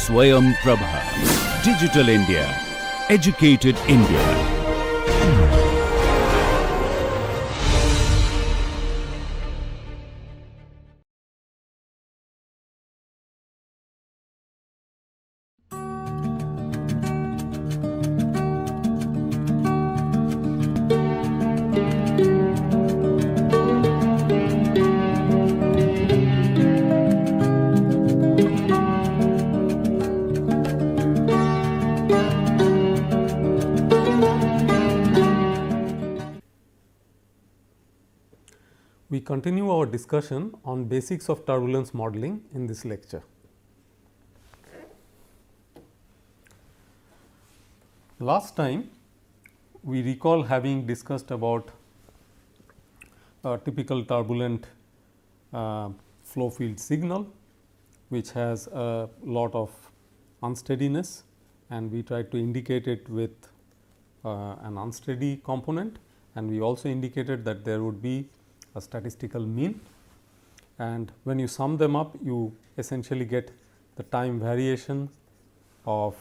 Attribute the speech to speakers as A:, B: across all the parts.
A: Swayam Prabha. Digital India. Educated India.
B: We continue our discussion on basics of turbulence modeling in this lecture. Last time we recall having discussed about a typical turbulent flow field signal, which has a lot of unsteadiness, and we tried to indicate it with an unsteady component, and we also indicated that there would be a statistical mean, and when you sum them up you essentially get the time variation of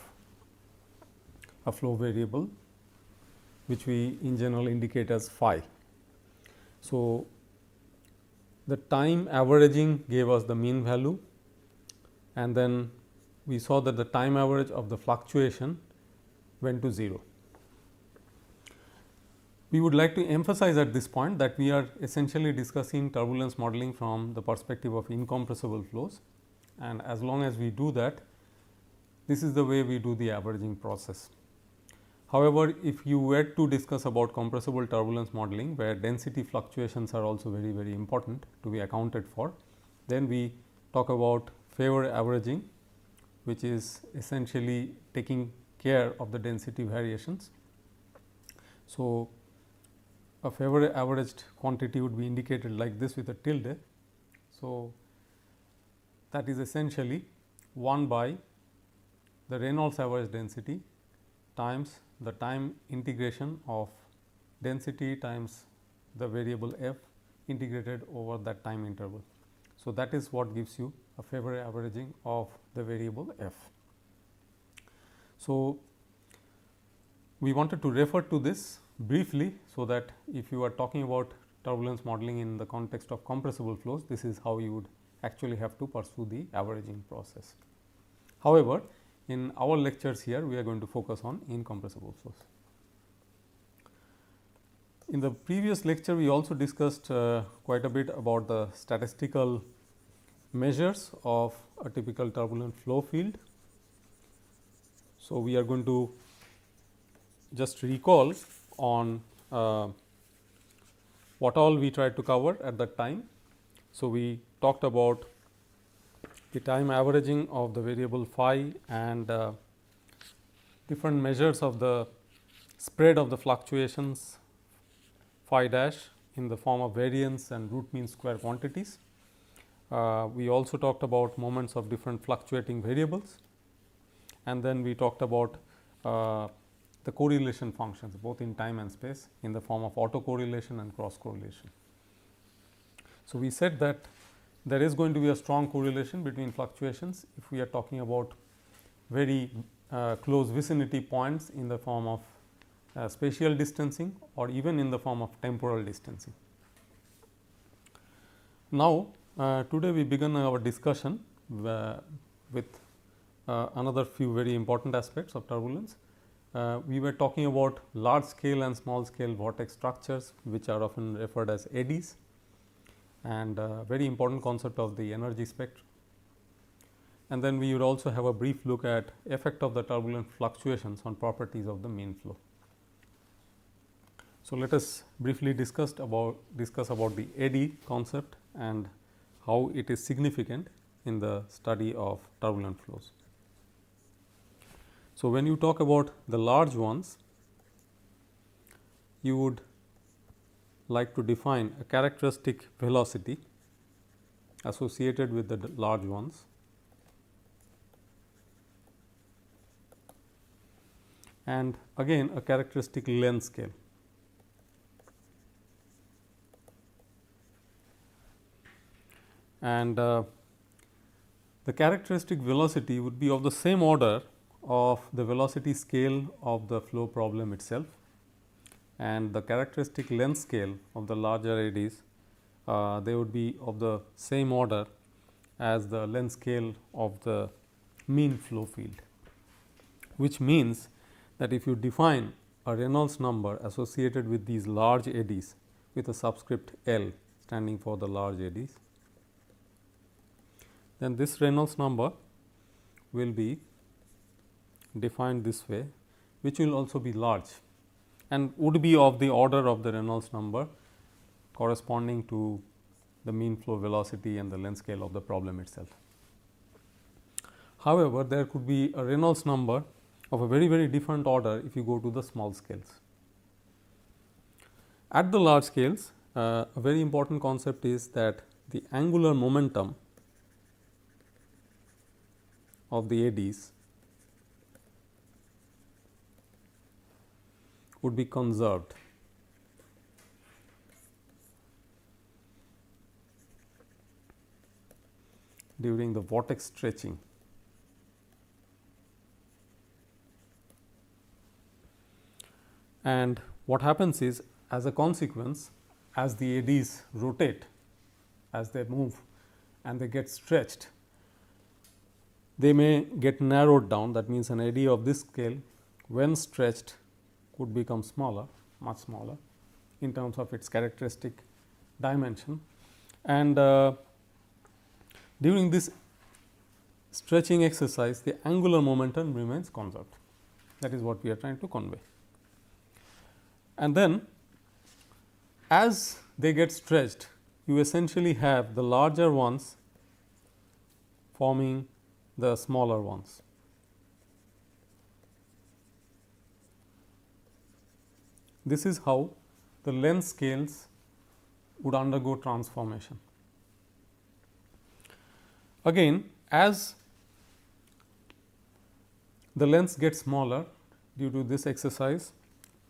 B: a flow variable, which we in general indicate as phi. So, the time averaging gave us the mean value, and then we saw that the time average of the fluctuation went to 0. We would like to emphasize at this point that we are essentially discussing turbulence modeling from the perspective of incompressible flows, and as long as we do that, this is the way we do the averaging process. However, if you were to discuss about compressible turbulence modeling, where density fluctuations are also very important to be accounted for, then we talk about favor averaging, which is essentially taking care of the density variations. So, a favor averaged quantity would be indicated like this with a tilde. So, that is essentially 1 by the Reynolds average density times the time integration of density times the variable f integrated over that time interval. So, that is what gives you a favor averaging of the variable f. So, we wanted to refer to this briefly, so that if you are talking about turbulence modeling in the context of compressible flows, this is how you would actually have to pursue the averaging process. However, in our lectures here we are going to focus on incompressible flows. In the previous lecture we also discussed quite a bit about the statistical measures of a typical turbulent flow field. So, we are going to just recall on what all we tried to cover at that time. So, we talked about the time averaging of the variable phi and different measures of the spread of the fluctuations phi dash in the form of variance and root mean square quantities. We also talked about moments of different fluctuating variables, and then we talked about the correlation functions both in time and space in the form of autocorrelation and cross correlation. So, we said that there is going to be a strong correlation between fluctuations if we are talking about very close vicinity points in the form of spatial distancing or even in the form of temporal distancing. Now, today we begin our discussion with another few very important aspects of turbulence. We were talking about large scale and small scale vortex structures, which are often referred as eddies, and very important concept of the energy spectrum. And then we would also have a brief look at effect of the turbulent fluctuations on properties of the mean flow. So, let us briefly discuss about the eddy concept and how it is significant in the study of turbulent flows. So, when you talk about the large ones, you would like to define a characteristic velocity associated with the large ones, and again a characteristic length scale. And the characteristic velocity would be of the same order of the velocity scale of the flow problem itself, and the characteristic length scale of the larger eddies they would be of the same order as the length scale of the mean flow field, which means that if you define a Reynolds number associated with these large eddies with a subscript L standing for the large eddies, then this Reynolds number will be defined this way, which will also be large and would be of the order of the Reynolds number corresponding to the mean flow velocity and the length scale of the problem itself. However, there could be a Reynolds number of a very different order if you go to the small scales. At the large scales, a very important concept is that the angular momentum of the eddies would be conserved. During the vortex stretching. And what happens is, as a consequence, as the eddies rotate, as they move and they get stretched, they may get narrowed down. That means, an eddy of this scale when stretched could become smaller, much smaller in terms of its characteristic dimension, and during this stretching exercise the angular momentum remains conserved. That is what we are trying to convey. And then as they get stretched, you essentially have the larger ones forming the smaller ones. This is how the length scales would undergo transformation. Again, as the lengths get smaller due to this exercise,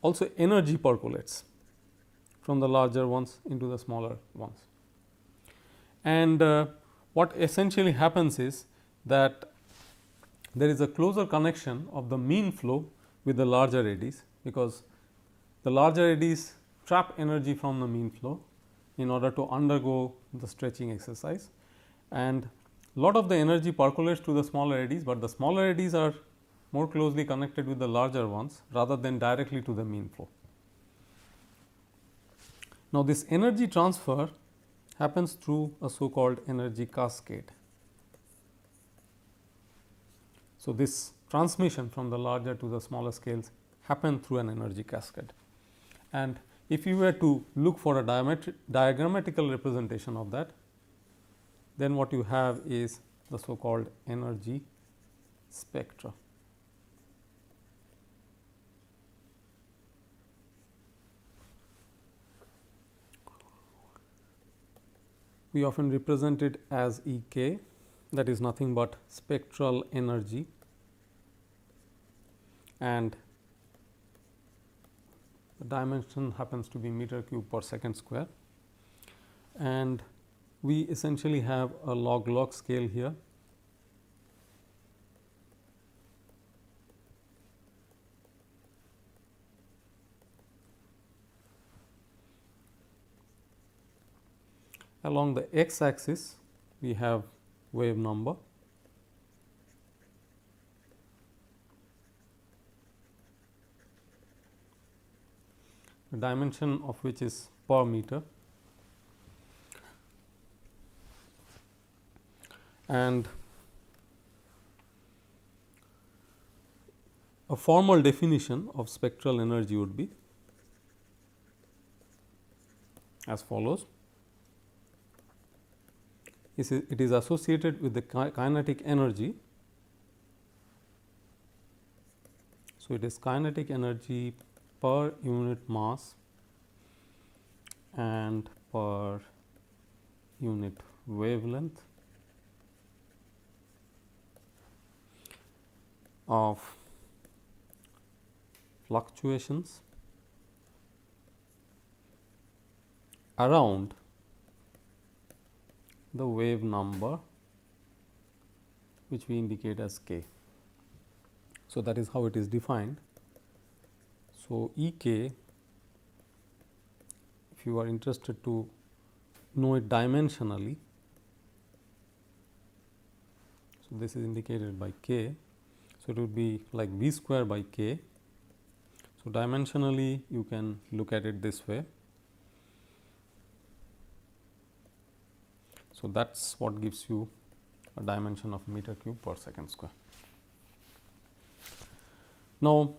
B: also energy percolates from the larger ones into the smaller ones. And what essentially happens is that there is a closer connection of the mean flow with the larger eddies, because the larger eddies trap energy from the mean flow in order to undergo the stretching exercise, and lot of the energy percolates to the smaller eddies, but the smaller eddies are more closely connected with the larger ones rather than directly to the mean flow. Now, this energy transfer happens through a so called energy cascade. So, this transmission from the larger to the smaller scales happen through an energy cascade, and if you were to look for a diagrammatical representation of that, then what you have is the so called energy spectra. We often represent it as E k, that is nothing but spectral energy, and the dimension happens to be meter cube per second square, and we essentially have a log scale here. Along the x axis we have wave number, the dimension of which is per meter, and a formal definition of spectral energy would be as follows. It is associated with the kinetic energy. So, it is kinetic energy per unit mass and per unit wavelength of fluctuations around the wave number which we indicate as k. So, that is how it is defined. So, E k, if you are interested to know it dimensionally, so this is indicated by k. So, it would be like V square by k. So, dimensionally you can look at it this way. So, that is what gives you a dimension of meter cube per second square. Now,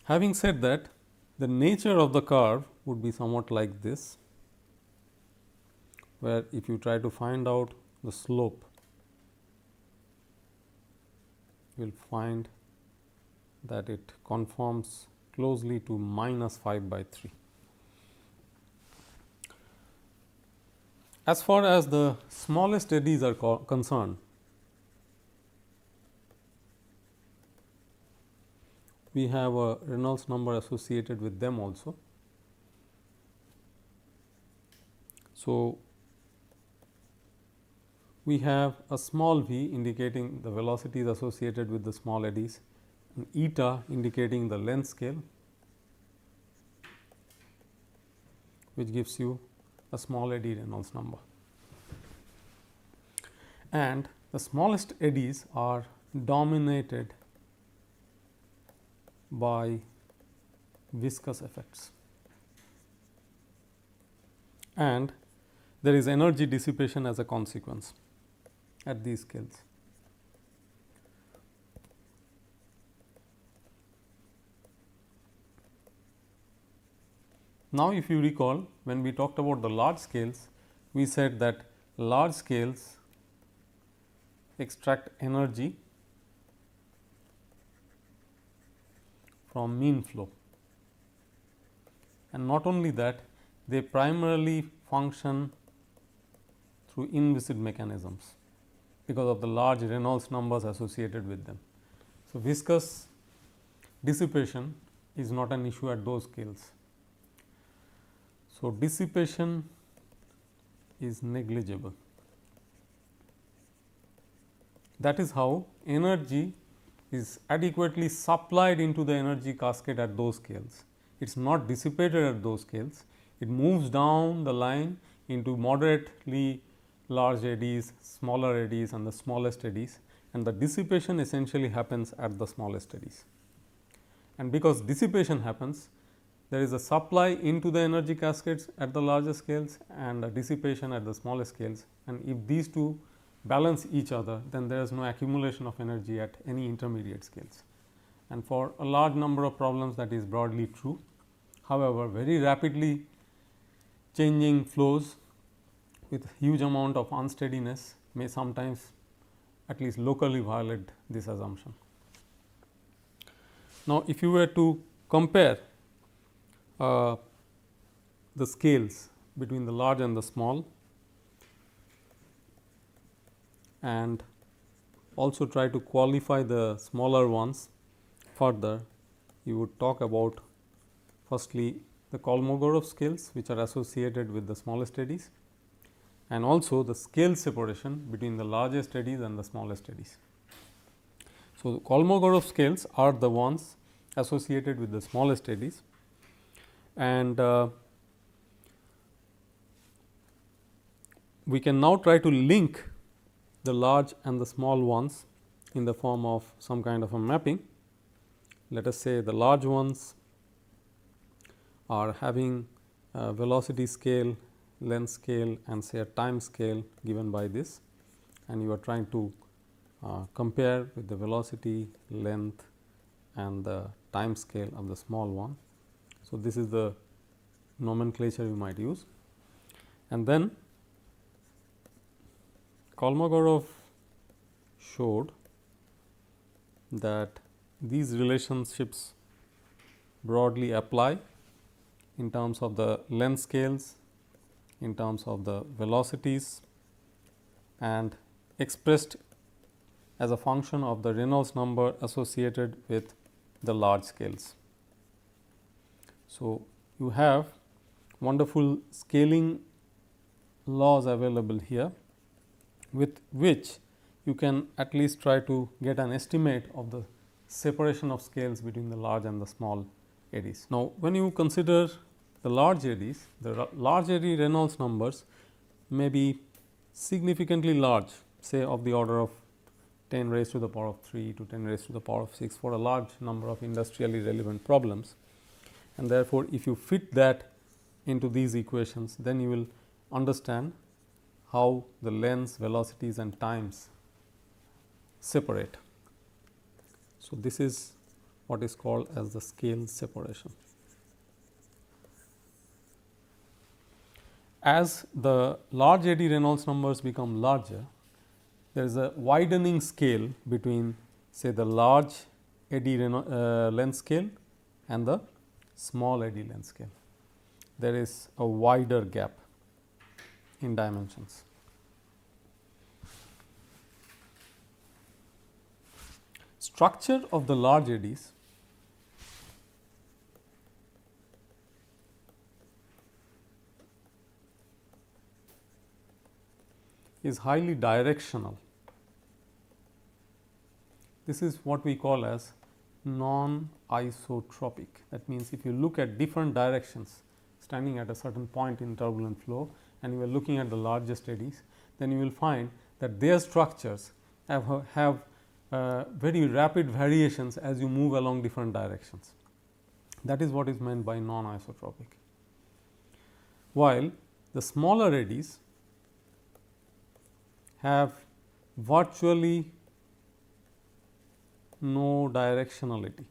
B: having said that, the nature of the curve would be somewhat like this, where if you try to find out the slope, you will find that it conforms closely to minus 5 by 3. As far as the smallest eddies are concerned, we have a Reynolds number associated with them also. So, we have a small v indicating the velocities associated with the small eddies, and eta indicating the length scale, which gives you a small eddy Reynolds number. And the smallest eddies are dominated by viscous effects, and there is energy dissipation as a consequence at these scales. Now, if you recall, when we talked about the large scales, we said that large scales extract energy from mean flow, and not only that, they primarily function through inviscid mechanisms because of the large Reynolds numbers associated with them. So, viscous dissipation is not an issue at those scales. So, dissipation is negligible. That is how energy is adequately supplied into the energy cascade at those scales. It is not dissipated at those scales, it moves down the line into moderately large eddies, smaller eddies and the smallest eddies, and the dissipation essentially happens at the smallest eddies. And because dissipation happens, there is a supply into the energy cascades at the larger scales and a dissipation at the smaller scales, and if these two balance each other, then there is no accumulation of energy at any intermediate scales. And for a large number of problems, that is broadly true. However, very rapidly changing flows with huge amount of unsteadiness may sometimes at least locally violate this assumption. Now, if you were to compare the scales between the large and the small, and also try to qualify the smaller ones further, you would talk about firstly the Kolmogorov scales, which are associated with the smallest eddies, and also the scale separation between the largest eddies and the smallest eddies. So, the Kolmogorov scales are the ones associated with the smallest eddies, and we can now try to link the large and the small ones in the form of some kind of a mapping. Let us say the large ones are having a velocity scale, length scale and say a time scale given by this, and you are trying to compare with the velocity, length and the time scale of the small one. So, this is the nomenclature you might use, and then Kolmogorov showed that these relationships broadly apply in terms of the length scales, in terms of the velocities, and expressed as a function of the Reynolds number associated with the large scales. So, you have wonderful scaling laws available here, with which you can at least try to get an estimate of the separation of scales between the large and the small eddies. Now, when you consider the large eddies, the large eddy Reynolds numbers may be significantly large, say of the order of 10 raised to the power of 3 to 10 raised to the power of 6 for a large number of industrially relevant problems. And therefore, if you fit that into these equations, then you will understand how the lengths, velocities and times separate. So, this is what is called as the scale separation. As the large eddy Reynolds numbers become larger, there is a widening scale between, say, the large eddy length scale and the small eddy length scale. There is a wider gap in dimensions. Structure of the large eddies is highly directional. This is what we call as non-isotropic. That means, if you look at different directions standing at a certain point in turbulent flow and you are looking at the largest eddies, then you will find that their structures have very rapid variations as you move along different directions. That is what is meant by non-isotropic. While the smaller eddies have virtually no directionality.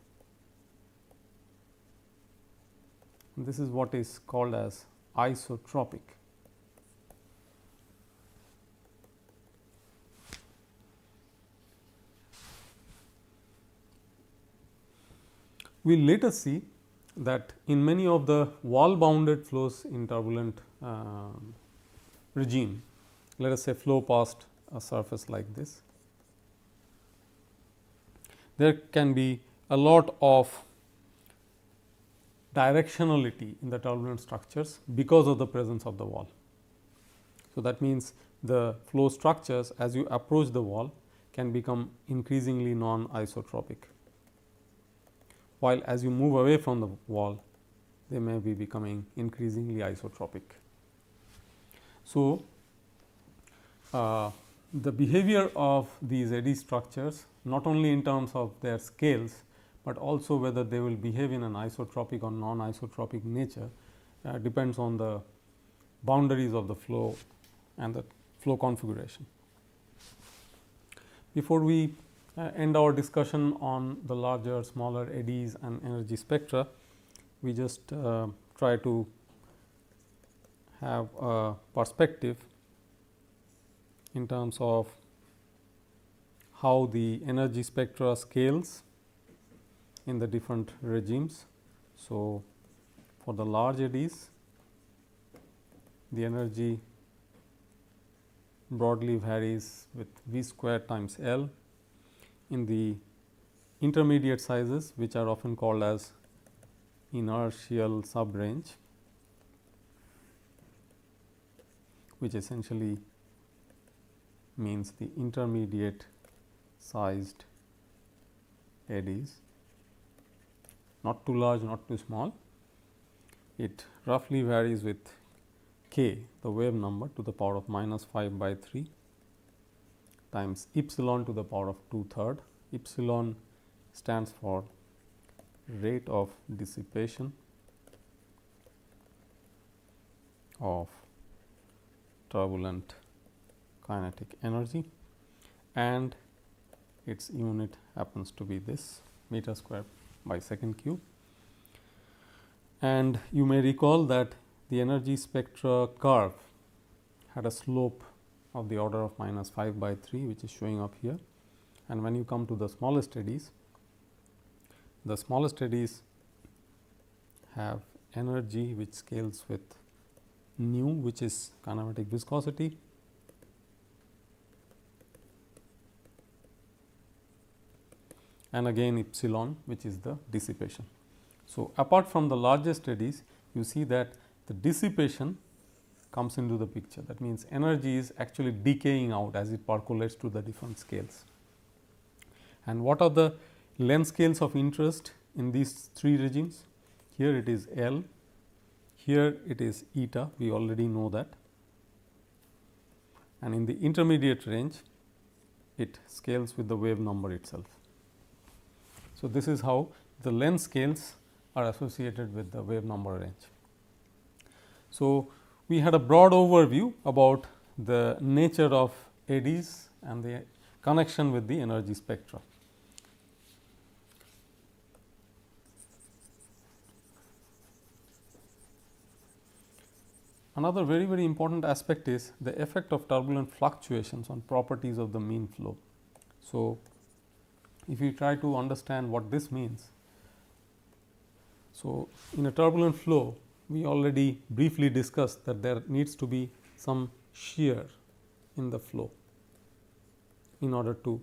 B: This is what is called as isotropic. We will later see that in many of the wall bounded flows in turbulent regime, let us say flow past a surface like this, there can be a lot of directionality in the turbulent structures because of the presence of the wall. So, that means the flow structures as you approach the wall can become increasingly non-isotropic, while as you move away from the wall they may be becoming increasingly isotropic. So, the behavior of these eddy structures, not only in terms of their scales, but also whether they will behave in an isotropic or non-isotropic nature, depends on the boundaries of the flow and the flow configuration. Before we end our discussion on the larger, smaller eddies and energy spectra, we just try to have a perspective in terms of how the energy spectra scales in the different regimes. So, for the large eddies, the energy broadly varies with V square times L. In the intermediate sizes, which are often called as inertial subrange, which essentially means the intermediate sized eddies, not too large, not too small. It roughly varies with k, the wave number, to the power of -5/3 times epsilon to the power of 2/3. Epsilon stands for rate of dissipation of turbulent kinetic energy, and its unit happens to be this meter square by second cube. And you may recall that the energy spectra curve had a slope of the order of -5/3, which is showing up here. And when you come to the smallest eddies, the smallest eddies have energy which scales with nu, which is kinematic viscosity, and again epsilon, which is the dissipation. So, apart from the largest eddies, you see that the dissipation comes into the picture. That means, energy is actually decaying out as it percolates to the different scales. And what are the length scales of interest in these three regimes? Here it is L, here it is eta, we already know that, and in the intermediate range it scales with the wave number itself. So, this is how the length scales are associated with the wave number range. So, we had a broad overview about the nature of eddies and the connection with the energy spectra. Another very important aspect is the effect of turbulent fluctuations on properties of the mean flow. So, if you try to understand what this means, so in a turbulent flow, we already briefly discussed that there needs to be some shear in the flow in order to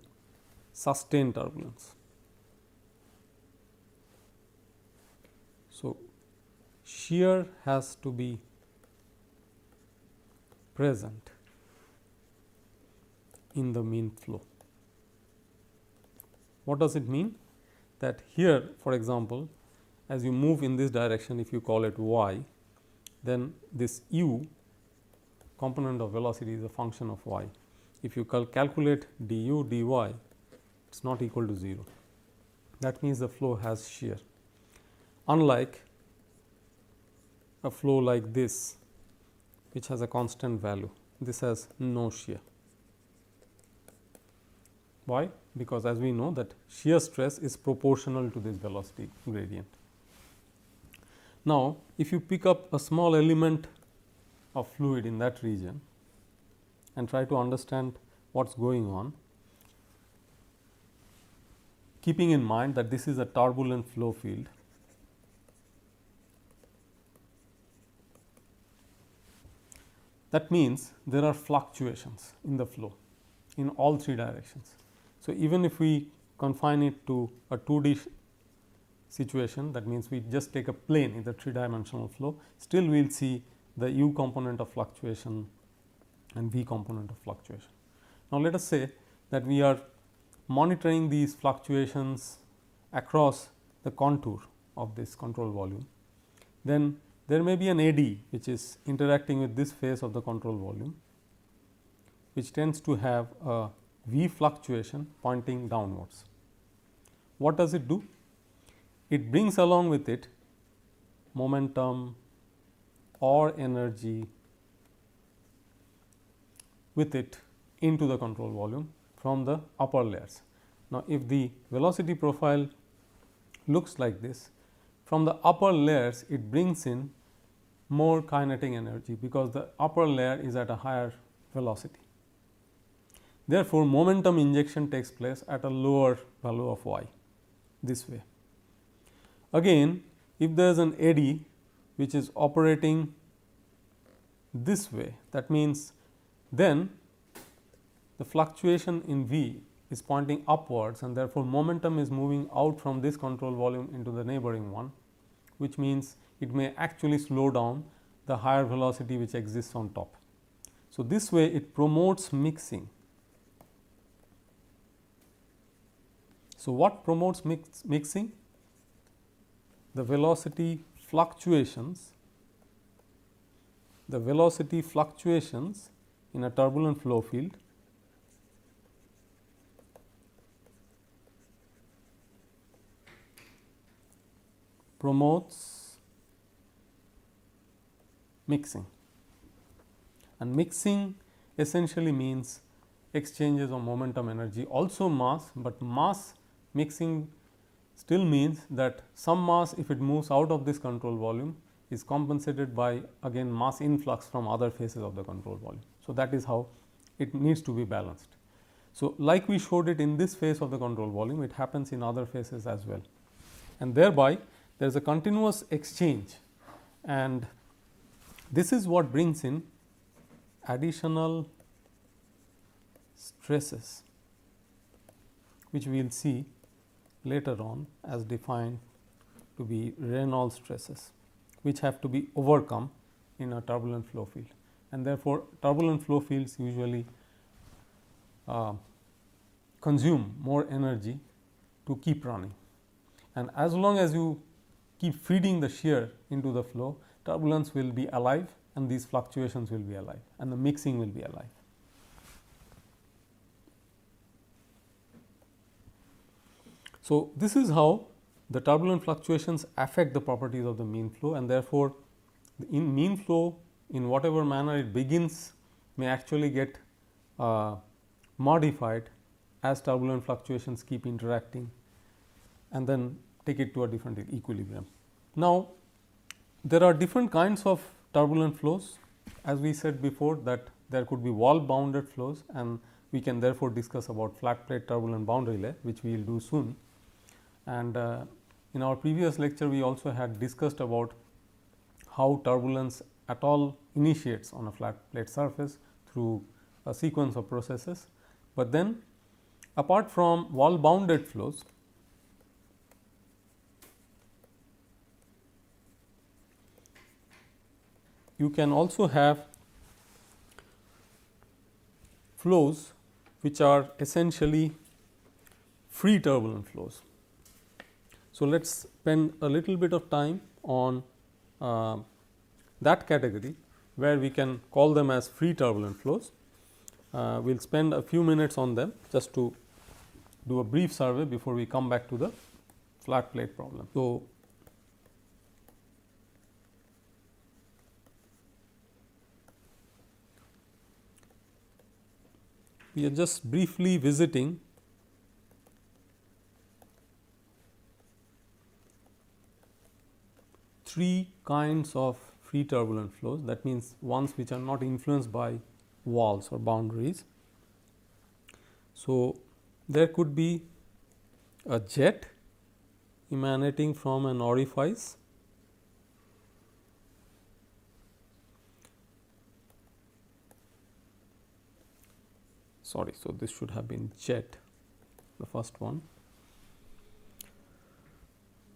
B: sustain turbulence. So, shear has to be present in the mean flow. What does it mean? That here, for example, as you move in this direction, if you call it y, then this u component of velocity is a function of y. If you calculate du dy, it is not equal to 0. That means the flow has shear, unlike a flow like this, which has a constant value. This has no shear. Why? Because as we know that shear stress is proportional to this velocity gradient. Now, if you pick up a small element of fluid in that region and try to understand what is going on, keeping in mind that this is a turbulent flow field, that means there are fluctuations in the flow in all three directions. So, even if we confine it to a 2D situation, that means we just take a plane in the 3-dimensional flow, still we will see the u component of fluctuation and v component of fluctuation. Now, let us say that we are monitoring these fluctuations across the contour of this control volume, then there may be an eddy which is interacting with this face of the control volume, which tends to have a v fluctuation pointing downwards. What does it do? It brings along with it momentum or energy with it into the control volume from the upper layers. Now, if the velocity profile looks like this, from the upper layers it brings in more kinetic energy, because the upper layer is at a higher velocity. Therefore, momentum injection takes place at a lower value of y, this way. Again, if there is an eddy which is operating this way, that means then the fluctuation in v is pointing upwards, and therefore, momentum is moving out from this control volume into the neighboring one, which means it may actually slow down the higher velocity which exists on top. So, this way it promotes mixing. So, what promotes mixing? The velocity fluctuations. The velocity fluctuations in a turbulent flow field promotes mixing, and mixing essentially means exchanges of momentum energy, also mass, but mass mixing still means that some mass, if it moves out of this control volume, is compensated by again mass influx from other faces of the control volume. So, that is how it needs to be balanced. So, like we showed it in this phase of the control volume, it happens in other phases as well, and thereby there is a continuous exchange, and this is what brings in additional stresses, which we will see later on as defined to be Reynolds stresses, which have to be overcome in a turbulent flow field. and therefore, turbulent flow fields usually consume more energy to keep running, and as long as you keep feeding the shear into the flow, turbulence will be alive and these fluctuations will be alive and the mixing will be alive. So, this is how the turbulent fluctuations affect the properties of the mean flow, and therefore, in mean flow in whatever manner it begins may actually get modified as turbulent fluctuations keep interacting and then take it to a different equilibrium. Now, there are different kinds of turbulent flows, as we said before that there could be wall bounded flows, and we can therefore discuss about flat plate turbulent boundary layer, which we will do soon. And in our previous lecture we also had discussed about how turbulence at all initiates on a flat plate surface through a sequence of processes. But then apart from wall bounded flows, you can also have flows which are essentially free turbulent flows. So, let us spend a little bit of time on that category where we can call them as free turbulent flows. We will spend a few minutes on them just to do a brief survey before we come back to the flat plate problem. So, we are just briefly visiting three kinds of free turbulent flows, that means ones which are not influenced by walls or boundaries. So, there could be a jet emanating from an orifice, so this should have been jet, the first one.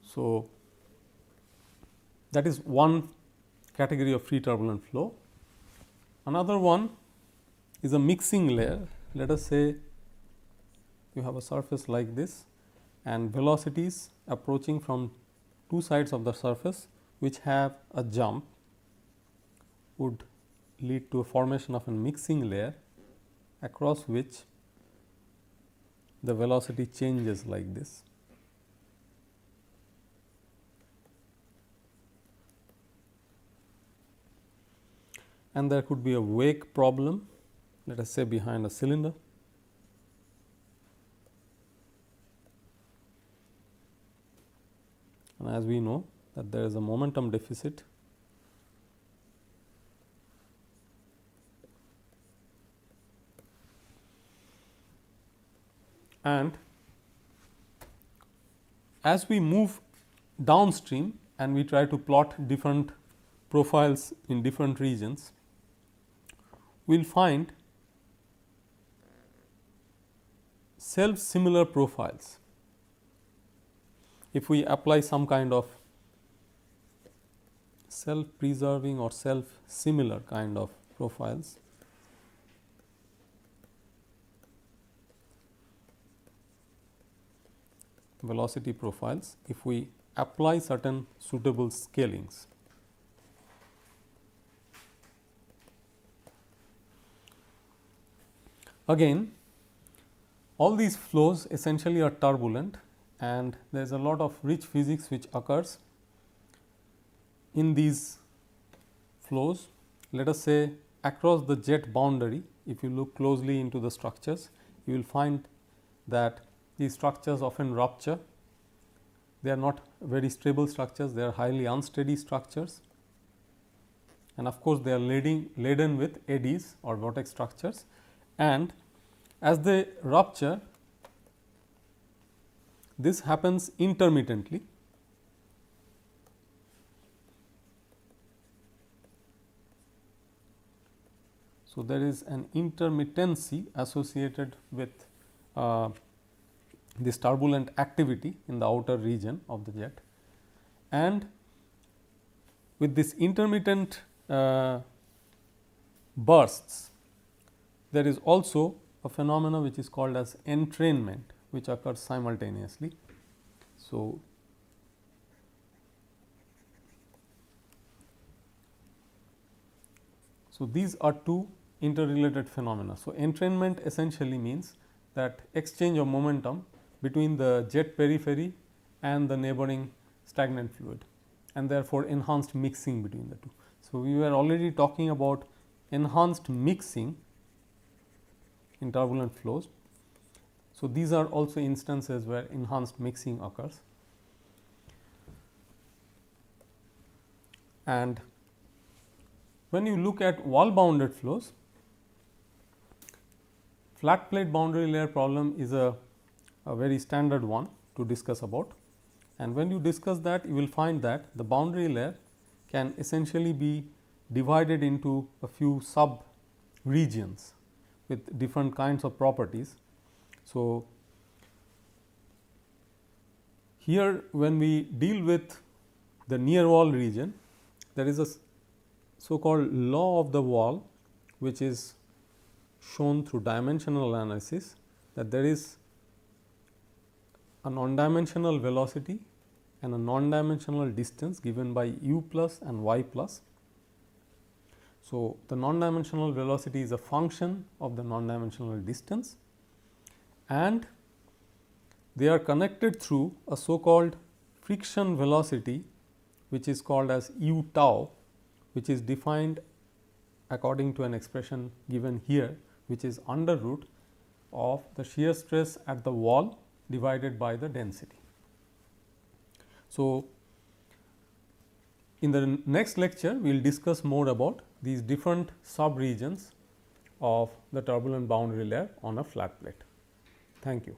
B: So, that is one category of free turbulent flow. Another one is a mixing layer. Let us say you have a surface like this and velocities approaching from two sides of the surface which have a jump would lead to a formation of a mixing layer across which the velocity changes like this. And there could be a wake problem, let us say behind a cylinder. And as we know that there is a momentum deficit, and as we move downstream and we try to plot different profiles in different regions, we will find self similar profiles. If we apply some kind of self preserving or self similar kind of profiles, velocity profiles, if we apply certain suitable scalings. Again, all these flows essentially are turbulent, and there is a lot of rich physics which occurs in these flows. Let us say across the jet boundary, if you look closely into the structures, you will find that these structures often rupture. They are not very stable structures, they are highly unsteady structures, and of course, they are laden with eddies or vortex structures, and as they rupture, this happens intermittently. So, there is an intermittency associated with this turbulent activity in the outer region of the jet, and with this intermittent bursts, there is also a phenomena which is called as entrainment, which occurs simultaneously. So, these are two interrelated phenomena. So, entrainment essentially means that exchange of momentum between the jet periphery and the neighboring stagnant fluid, and therefore, enhanced mixing between the two. So, we were already talking about enhanced mixing in turbulent flows. So, these are also instances where enhanced mixing occurs. And when you look at wall bounded flows, flat plate boundary layer problem is a very standard one to discuss about. And when you discuss that, you will find that the boundary layer can essentially be divided into a few sub regions with different kinds of properties. So, here when we deal with the near wall region, there is a so called law of the wall, which is shown through dimensional analysis, that there is a non-dimensional velocity and a non-dimensional distance given by u plus and y plus. So, the non-dimensional velocity is a function of the non-dimensional distance, and they are connected through a so called friction velocity, which is called as u tau, which is defined according to an expression given here, which is under root of the shear stress at the wall divided by the density. So, in the next lecture, we will discuss more about these different sub regions of the turbulent boundary layer on a flat plate. Thank you.